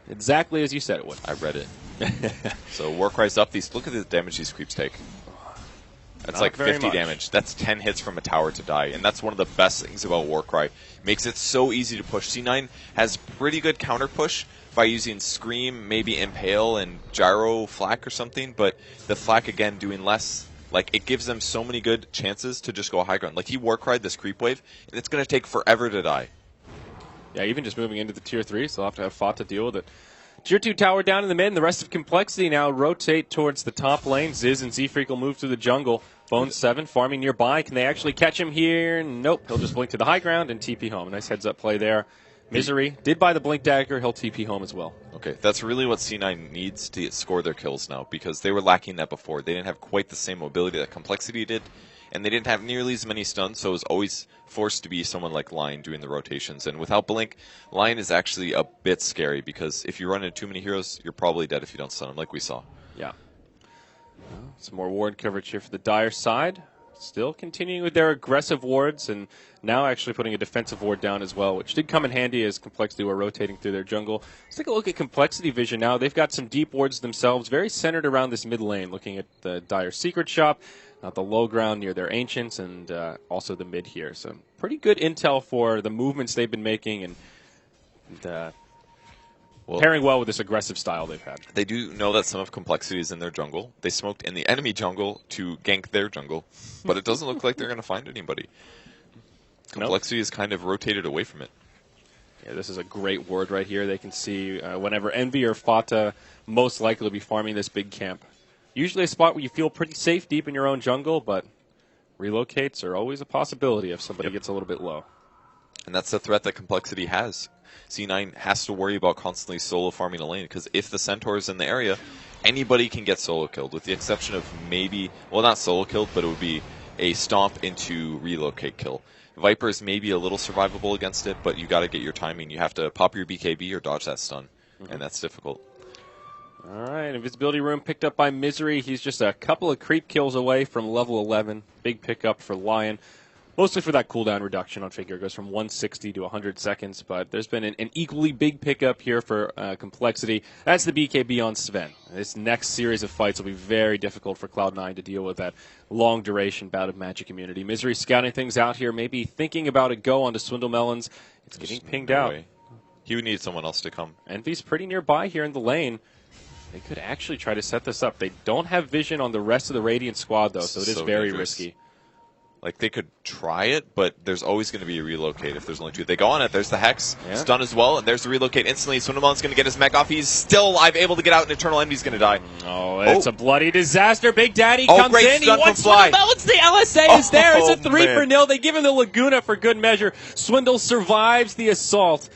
Exactly as you said it would. I read it. So Warcry's up. Look at the damage these creeps take. That's Not like very 50 much. damage. That's 10 hits from a tower to die. And that's one of the best things about Warcry. Makes it so easy to push. C9 has pretty good counter push by using Scream, maybe Impale, and Gyro Flak or something. But the Flak, again, doing less. Like, it gives them so many good chances to just go high ground. Like, he Warcried this creep wave, and it's going to take forever to die. Yeah, even just moving into the Tier 3, so they'll have to have fought to deal with it. Tier 2 tower down in the mid, and the rest of Complexity now rotate towards the top lane. Ziz and Z-Freak will move to the jungle. Bone 7 farming nearby. Can they actually catch him here? Nope. He'll just blink to the high ground and TP home. Nice heads-up play there. Misery did buy the Blink Dagger. He'll TP home as well. Okay, that's really what C9 needs to score their kills now, because they were lacking that before. They didn't have quite the same mobility that Complexity did, and they didn't have nearly as many stuns, so it was always forced to be someone like Lion doing the rotations. And without Blink, Lion is actually a bit scary, because if you run into too many heroes, you're probably dead if you don't stun them, like we saw. Yeah. Some more ward coverage here for the Dire side. Still continuing with their aggressive wards, and now actually putting a defensive ward down as well, which did come in handy as Complexity were rotating through their jungle. Let's take a look at Complexity vision now. They've got some deep wards themselves, very centered around this mid lane, looking at the Dire Secret Shop, the low ground near their Ancients, and also the mid here. So pretty good intel for the movements they've been making, and pairing well with this aggressive style they've had. They do know that some of Complexity is in their jungle. They smoked in the enemy jungle to gank their jungle, but it doesn't look like they're going to find anybody. Complexity is kind of rotated away from it. Yeah, this is a great ward right here. They can see whenever Envy or Fata most likely will be farming this big camp. Usually a spot where you feel pretty safe deep in your own jungle, but relocates are always a possibility if somebody gets a little bit low. And that's the threat that Complexity has. C9 has to worry about constantly solo farming a lane, because if the Centaur is in the area, anybody can get solo killed, with the exception of maybe, well, not solo killed, but it would be a stomp into relocate kill. Viper's maybe a little survivable against it, but you got to get your timing. You have to pop your BKB or dodge that stun, and that's difficult. All right, invisibility room picked up by Misery. He's just a couple of creep kills away from level 11. Big pickup for Lion. Mostly for that cooldown reduction on Figure. It goes from 160 to 100 seconds, but there's been an equally big pickup here for Complexity. That's the BKB on Sven. This next series of fights will be very difficult for Cloud9 to deal with that long-duration bout of Magic Immunity. Misery scouting things out here, maybe thinking about a go onto Swindle Melons. It's getting pinged out. He would need someone else to come. Envy's pretty nearby here in the lane. They could actually try to set this up. They don't have vision on the rest of the Radiant squad, though, so it is very risky. Like, they could try it, but there's always going to be a relocate if there's only two. They go on it. There's the Hex. Yeah. Stun as well, and there's the relocate instantly. Swindlemelon's going to get his mech off. He's still alive, able to get out, and Eternal Envy's going to die. Oh, it's a bloody disaster. Big Daddy comes in. He wants Swindlemelons. The LSA is there. It's a 3-0. They give him the Laguna for good measure. Swindle survives the assault.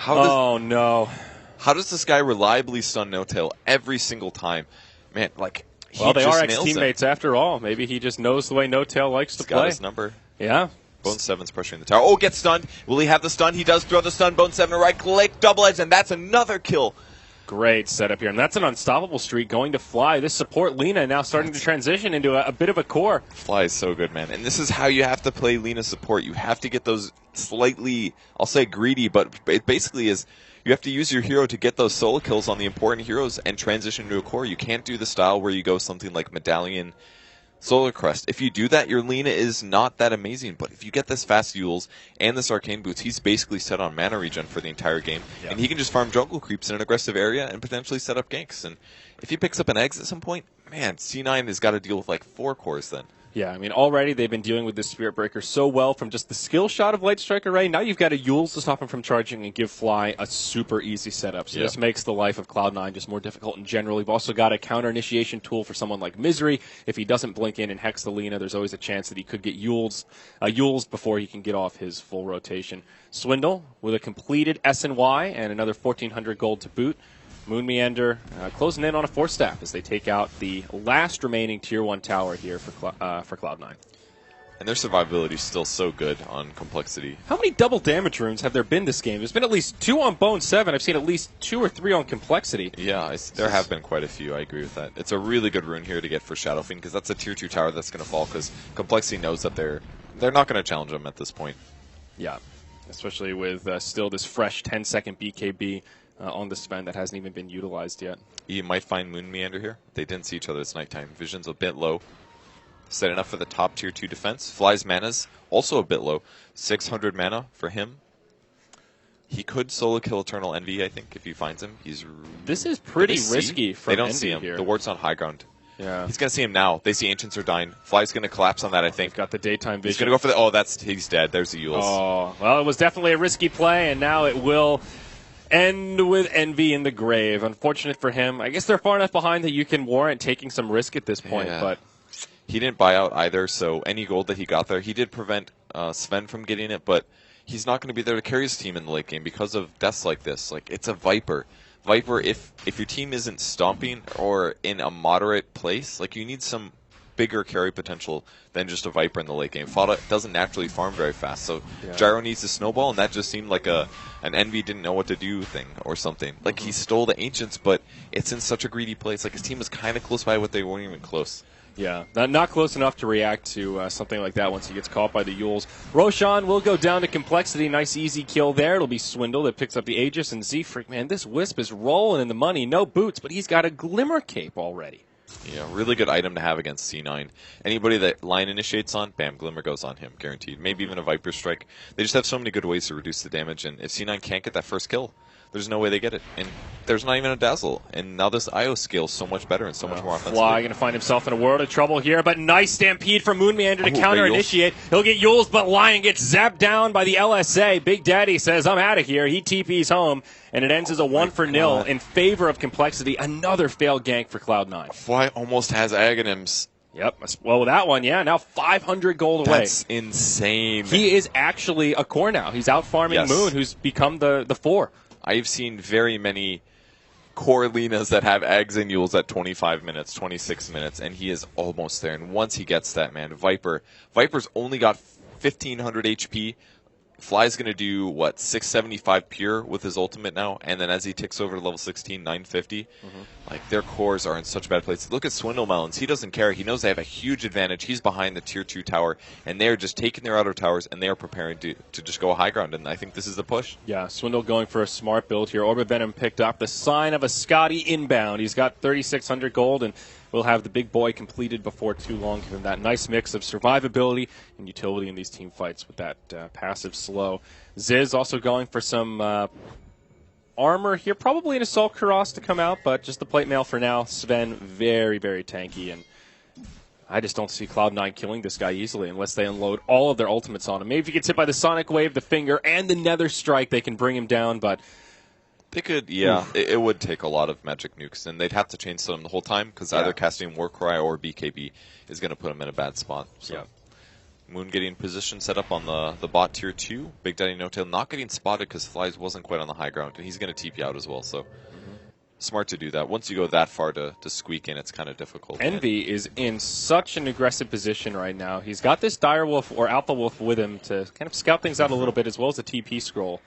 No. How does this guy reliably stun No-Tail every single time? Man, like... Well, they are ex-teammates after all. Maybe he just knows the way No-Tail likes to play. Got his number. Yeah. Bone 7's pressuring the tower. Oh, gets stunned. Will he have the stun? He does throw the stun. Bone 7 right-click, double edge, and that's another kill. Great setup here. And that's an unstoppable streak going to Fly. This support Lina now starting to transition into a bit of a core. Fly is so good, man. And this is how you have to play Lina support. You have to get those slightly, I'll say greedy, but it basically is... You have to use your hero to get those solo kills on the important heroes and transition to a core. You can't do the style where you go something like Medallion, Solar Crest. If you do that, your Lina is not that amazing. But if you get this fast Yules and this Arcane Boots, he's basically set on mana regen for the entire game. Yep. And he can just farm jungle creeps in an aggressive area and potentially set up ganks. And if he picks up an eggs at some point, man, C9 has got to deal with like 4 cores then. Yeah, I mean, already they've been dealing with this Spirit Breaker so well from just the skill shot of Light Strike Array. Now you've got a Yules to stop him from charging and give Fly a super easy setup. So this makes the life of Cloud9 just more difficult in general. You've also got a counter initiation tool for someone like Misery. If he doesn't blink in and hex the Lina, there's always a chance that he could get Yules before he can get off his full rotation. Swindle with a completed SNY and another 1,400 gold to boot. Moon Meander closing in on a 4-staff as they take out the last remaining Tier 1 tower here for Cloud9. And their survivability is still so good on Complexity. How many double damage runes have there been this game? There's been at least 2 on Bone 7. I've seen at least 2 or 3 on Complexity. Yeah, there have been quite a few. I agree with that. It's a really good rune here to get for Shadow Fiend, because that's a Tier 2 tower that's going to fall, because Complexity knows that they're not going to challenge them at this point. Yeah, especially with still this fresh 10-second BKB. on the Sven that hasn't even been utilized yet. You might find Moon Meander here. They didn't see each other this nighttime. Vision's a bit low. Set enough for the top tier 2 defense. Fly's mana's also a bit low. 600 mana for him. He could solo kill Eternal Envy, I think, if he finds him. This is pretty risky from They don't Envy see him. here. The ward's on high ground. Yeah. He's going to see him now. They see Ancients are dying. Fly's going to collapse on that, I think. He's got the daytime vision. He's going to go for the... Oh, he's dead. There's the Yules. Oh, well, it was definitely a risky play, and now it will end with Envy in the grave. Unfortunate for him. I guess they're far enough behind that you can warrant taking some risk at this point, but... He didn't buy out either, so any gold that he got there, he did prevent Sven from getting it, but he's not going to be there to carry his team in the late game because of deaths like this. Like, it's a Viper. Viper, if your team isn't stomping or in a moderate place, like, you need some bigger carry potential than just a Viper in the late game. Fada doesn't naturally farm very fast, so Gyro needs to snowball, and that just seemed like an Envy didn't know what to do thing or something. Like, he stole the Ancients, but it's in such a greedy place. Like, his team was kind of close by, but they weren't even close. Yeah, not close enough to react to something like that once he gets caught by the Yules. Roshan will go down to Complexity. Nice easy kill there. It'll be Swindle that picks up the Aegis. And Z-Freak, man, this Wisp is rolling in the money. No boots, but he's got a Glimmer Cape already. Yeah, really good item to have against C9. Anybody that line initiates on, bam, Glimmer goes on him, guaranteed. Maybe even a Viper Strike. They just have so many good ways to reduce the damage, and if C9 can't get that first kill, there's no way they get it. And there's not even a Dazzle. And now this IO scales so much better and so much more offensive. Fly going to find himself in a world of trouble here, but nice Stampede from Moon Meander to counter-initiate. He'll get Yules, but Lion gets zapped down by the LSA. Big Daddy says, I'm out of here. He TP's home, and it ends as a 1-0 in favor of Complexity. Another failed gank for Cloud9. Fly almost has Aghanims. Yep. Well, with that one, now 500 gold away. That's insane. He is actually a core now. He's out farming Moon, who's become the 4. I've seen very many core Linas that have Ags and Yules at 25 minutes, 26 minutes, and he is almost there. And once he gets that, man, Viper's only got 1,500 HP. Fly's going to do, 675 pure with his ultimate now, and then as he ticks over to level 16, 950. Like, their cores are in such a bad place. Look at Swindle Melons. He doesn't care. He knows they have a huge advantage. He's behind the tier 2 tower, and they're just taking their outer towers, and they are preparing to just go high ground, and I think this is the push. Yeah, Swindle going for a smart build here. Orbit Venom picked up the sign of a Scotty inbound. He's got 3,600 gold, and we'll have the big boy completed before too long, given that nice mix of survivability and utility in these team fights with that passive slow. Ziz also going for some armor here, probably an Assault Kuros to come out, but just the plate mail for now. Sven, very, very tanky, and I just don't see Cloud9 killing this guy easily unless they unload all of their ultimates on him. Maybe if he gets hit by the Sonic Wave, the Finger, and the Nether Strike, they can bring him down, but... They could, it would take a lot of magic nukes, and they'd have to chain stun him the whole time, because either casting Warcry or BKB is going to put him in a bad spot. So. Moon getting position set up on the bot tier 2. Big Daddy No-Tail not getting spotted because Flies wasn't quite on the high ground, and he's going to TP out as well, so smart to do that. Once you go that far to squeak in, it's kind of difficult. Envy is in such an aggressive position right now. He's got this Dire Wolf or Alpha Wolf with him to kind of scout things out a little bit, as well as a TP scroll.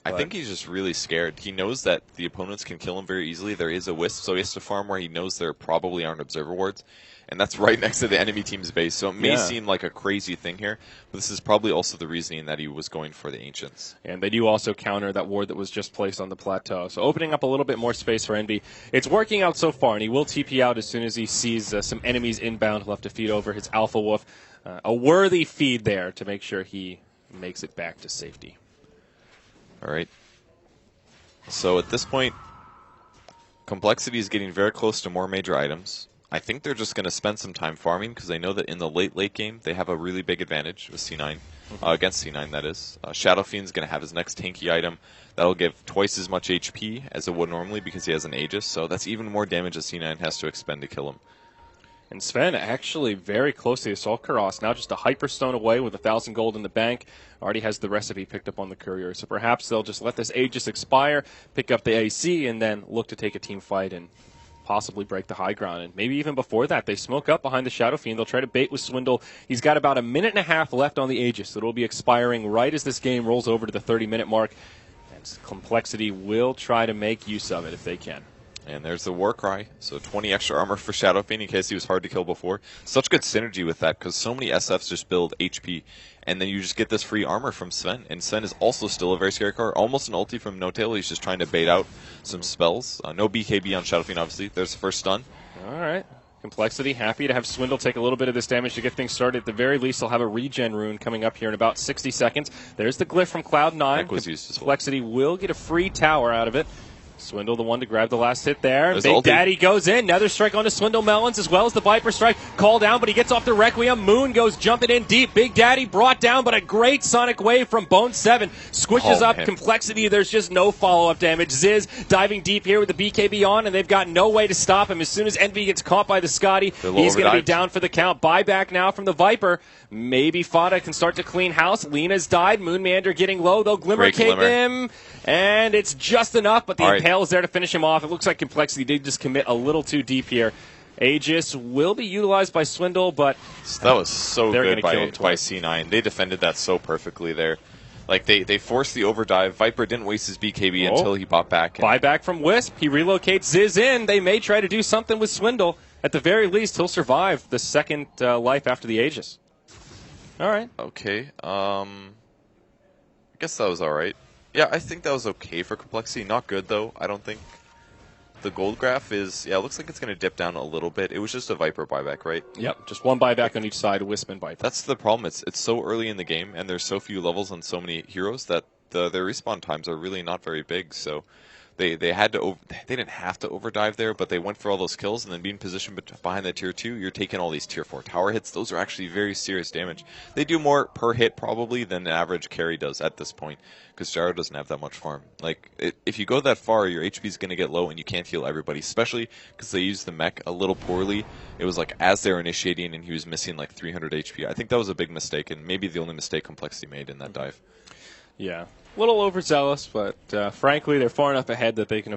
I think he's just really scared. He knows that the opponents can kill him very easily. There is a Wisp, so he has to farm where he knows there probably aren't Observer Wards. And that's right next to the enemy team's base. So it may seem like a crazy thing here, but this is probably also the reasoning that he was going for the Ancients. And they do also counter that ward that was just placed on the plateau. So opening up a little bit more space for Envy. It's working out so far, and he will TP out as soon as he sees some enemies inbound. He'll have to feed over his Alpha Wolf. A worthy feed there to make sure he makes it back to safety. All right. So at this point, Complexity is getting very close to more major items. I think they're just going to spend some time farming because they know that in the late game they have a really big advantage with C9, against C9 that is. Shadow Fiend's going to have his next tanky item. That'll give twice as much HP as it would normally because he has an Aegis, so that's even more damage that C9 has to expend to kill him. And Sven actually very close to the Assault Kuros, now just a Hyperstone away with 1,000 gold in the bank. Already has the recipe picked up on the courier, so perhaps they'll just let this Aegis expire, pick up the AC, and then look to take a team fight and possibly break the high ground. And maybe even before that, they smoke up behind the Shadow Fiend. They'll try to bait with Swindle. He's got about a minute and a half left on the Aegis, so it'll be expiring right as this game rolls over to the 30-minute mark. And Complexity will try to make use of it if they can. And there's the Warcry. So 20 extra armor for Shadow Fiend in case he was hard to kill before. Such good synergy with that because so many SFs just build HP. And then you just get this free armor from Sven. And Sven is also still a very scary card. Almost an ulti from No-Tail. He's just trying to bait out some spells. No BKB on Shadow Fiend, obviously. There's the first stun. All right. Complexity, happy to have Swindle take a little bit of this damage to get things started. At the very least, they'll have a regen rune coming up here in about 60 seconds. There's the glyph from Cloud9. Complexity will get a free tower out of it. Swindle, the one to grab the last hit there. There's Big Daddy goes in. Another strike onto Swindle Melons as well as the Viper strike. Call down, but he gets off the Requiem. Moon goes jumping in deep. Big Daddy brought down, but a great Sonic Wave from Bone 7. Squishes up Complexity. There's just no follow-up damage. Ziz diving deep here with the BKB on, and they've got no way to stop him. As soon as Envy gets caught by the Scotty, he's going to be down for the count. Buyback now from the Viper. Maybe Fada can start to clean house. Lena's died. Moonmander getting low. They'll Glimmer Cape him. And it's just enough, but the Impale is there to finish him off. It looks like Complexity did just commit a little too deep here. Aegis will be utilized by Swindle, but that was so good by C9. They defended that so perfectly there. Like, they forced the overdive. Viper didn't waste his BKB until he bought back. Buyback from Wisp. He relocates Ziz in. They may try to do something with Swindle. At the very least, he'll survive the second life after the Aegis. All right. Okay. I guess that was all right. Yeah, I think that was okay for Complexity. Not good, though. I don't think the gold graph is... Yeah, it looks like it's going to dip down a little bit. It was just a Viper buyback, right? Yep, just one buyback on each side, Wisp and Viper. That's the problem. It's so early in the game, and there's so few levels on so many heroes that their respawn times are really not very big, so... They had to they didn't have to overdive there, but they went for all those kills, and then being positioned behind the tier 2, you're taking all these tier 4 tower hits. Those are actually very serious damage. They do more per hit probably than the average carry does at this point, because Gyro doesn't have that much farm. Like, if you go that far, your HP is going to get low, and you can't heal everybody, especially because they used the mech a little poorly. It was like as they were initiating, and he was missing like 300 HP. I think that was a big mistake, and maybe the only mistake Complexity made in that dive. Yeah. A little overzealous, but frankly, they're far enough ahead that they can afford